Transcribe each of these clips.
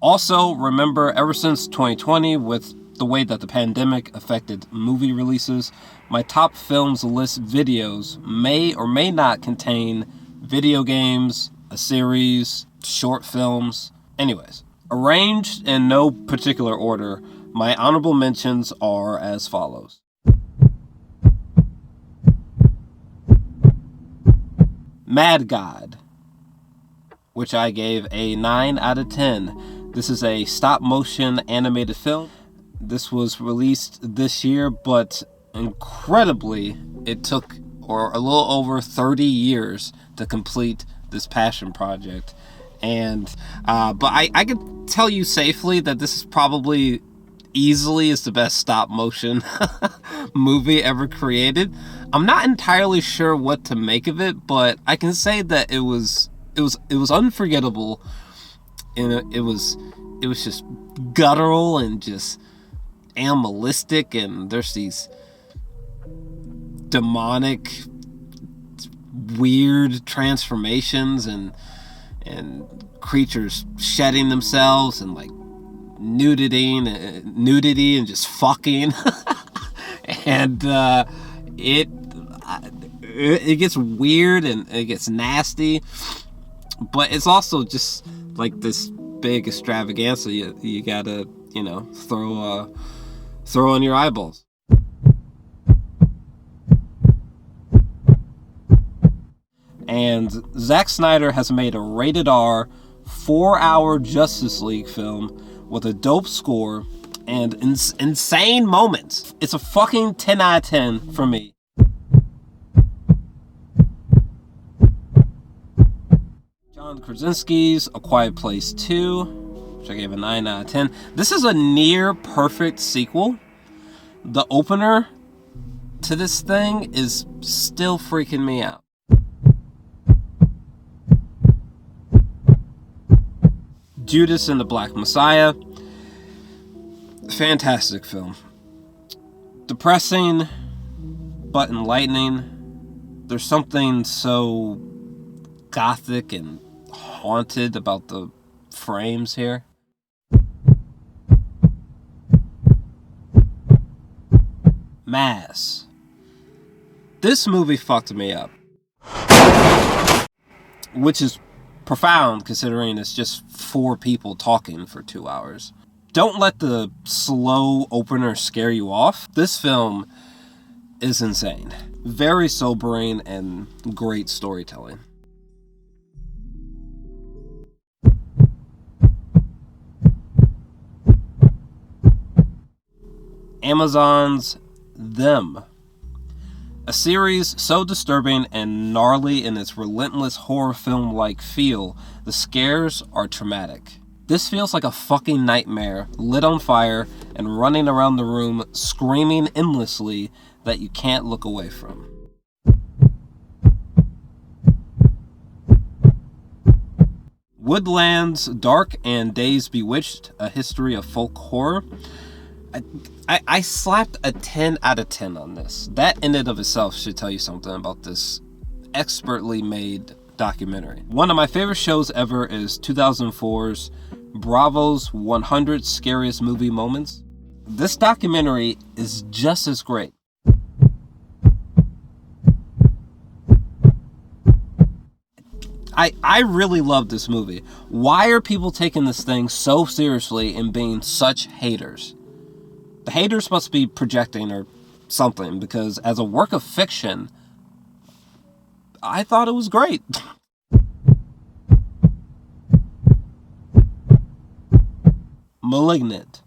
Also, remember, ever since 2020, with the way that the pandemic affected movie releases, my top films list videos may or may not contain video games, a series, short films. Anyways, arranged in no particular order, my honorable mentions are as follows. Mad God, which I gave a 9 out of 10. This is a stop-motion animated film. This was released this year, but incredibly, it took a little over 30 years to complete this passion project. And but I can tell you safely that this is probably easily is the best stop-motion movie ever created. I'm not entirely sure what to make of it, but I can say that it was unforgettable, and it was just guttural and just animalistic, and there's these demonic, weird transformations and creatures shedding themselves and like nudity and just fucking and it gets weird and it gets nasty, but it's also just like this big extravaganza you gotta, throw on your eyeballs. And Zack Snyder has made a rated R 4-hour Justice League film with a dope score and insane moments. It's a fucking 10 out of 10 for me. John Krasinski's A Quiet Place 2, which I gave a 9 out of 10. This is a near perfect sequel. The opener to this thing is still freaking me out. Judas and the Black Messiah. Fantastic film. Depressing, but enlightening. There's something so gothic and haunted about the frames here. Mass. This movie fucked me up. Which is profound considering it's just 4 people talking for 2 hours. Don't let the slow opener scare you off. This film is insane. Very sobering and great storytelling. Amazon's Them. A series so disturbing and gnarly in its relentless horror film-like feel, the scares are traumatic. This feels like a fucking nightmare, lit on fire and running around the room screaming endlessly that you can't look away from. Woodlands, Dark and Days Bewitched, A History of Folk Horror. I slapped a 10 out of 10 on this. That in and of itself should tell you something about this expertly made documentary. One of my favorite shows ever is 2004's Bravo's 100 Scariest Movie Moments. This documentary is just as great. I really love this movie. Why are people taking this thing so seriously and being such haters? The haters must be projecting or something, because as a work of fiction, I thought it was great. Malignant.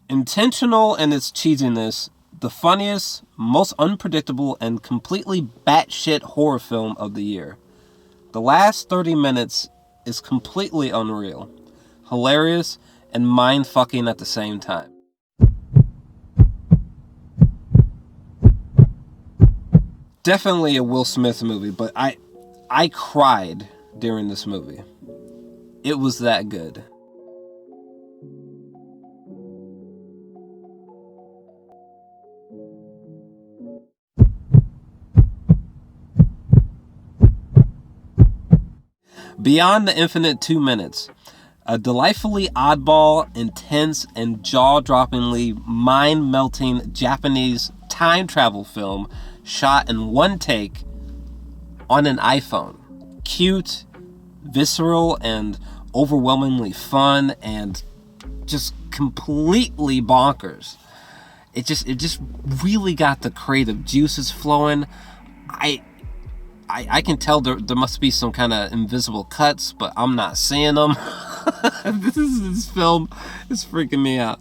Intentional in its cheesiness, the funniest, most unpredictable, and completely batshit horror film of the year. The last 30 minutes is completely unreal, hilarious, and mind-fucking at the same time. Definitely a Will Smith movie, but I cried during this movie. It was that good. Beyond the Infinite 2 Minutes. A delightfully oddball, intense, and jaw-droppingly mind-melting Japanese time travel film shot in one take on an iPhone. Cute, visceral, and overwhelmingly fun, and just completely bonkers. It just really got the creative juices flowing. I can tell there must be some kind of invisible cuts, but I'm not seeing them. This film is freaking me out.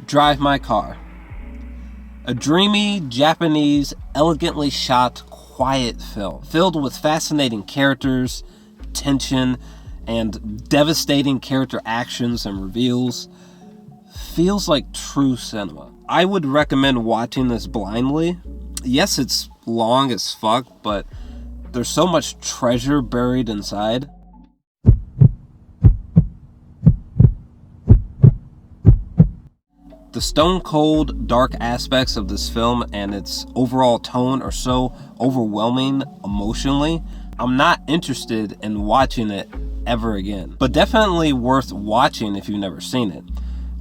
Drive My Car. A dreamy, Japanese, elegantly shot, quiet film filled with fascinating characters, tension, and devastating character actions and reveals. Feels like true cinema. I would recommend watching this blindly. Yes, it's long as fuck, but there's so much treasure buried inside. The stone cold, dark aspects of this film and its overall tone are so overwhelming emotionally, I'm not interested in watching it ever again. But definitely worth watching if you've never seen it.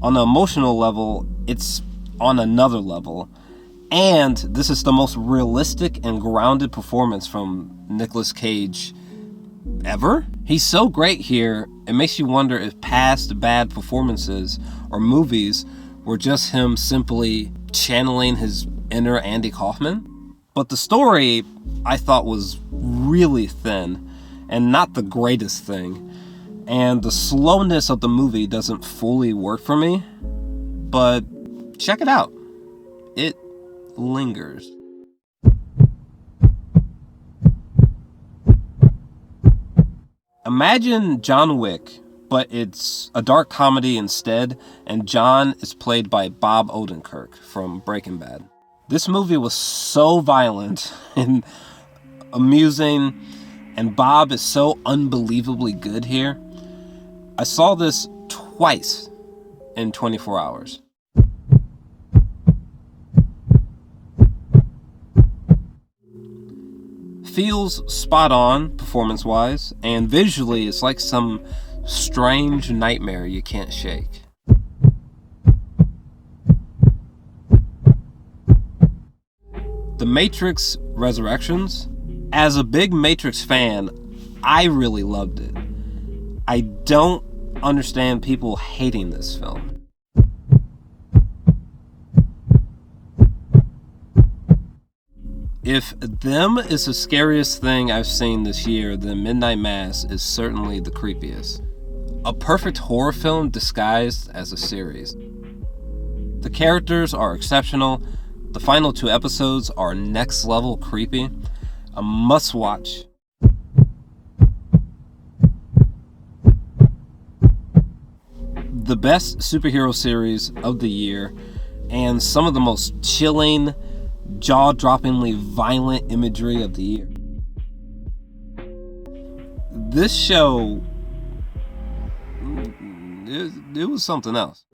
On the emotional level, it's on another level. And this is the most realistic and grounded performance from Nicolas Cage ever. He's so great here, it makes you wonder if past bad performances or movies were just him simply channeling his inner Andy Kaufman. But the story, I thought, was really thin and not the greatest thing. And the slowness of the movie doesn't fully work for me. But check it out. It lingers. Imagine John Wick, but it's a dark comedy instead, and John is played by Bob Odenkirk from Breaking Bad. This movie was so violent and amusing, and Bob is so unbelievably good here. I saw this twice in 24 hours. Feels spot on performance-wise, and visually it's like some strange nightmare you can't shake. The Matrix Resurrections. As a big Matrix fan, I really loved it. I don't understand people hating this film. If Them is the scariest thing I've seen this year, then Midnight Mass is certainly the creepiest. A perfect horror film disguised as a series. The characters are exceptional. The final 2 episodes are next level creepy. A must watch. The best superhero series of the year, and some of the most chilling, jaw-droppingly violent imagery of the year. This show, it was something else.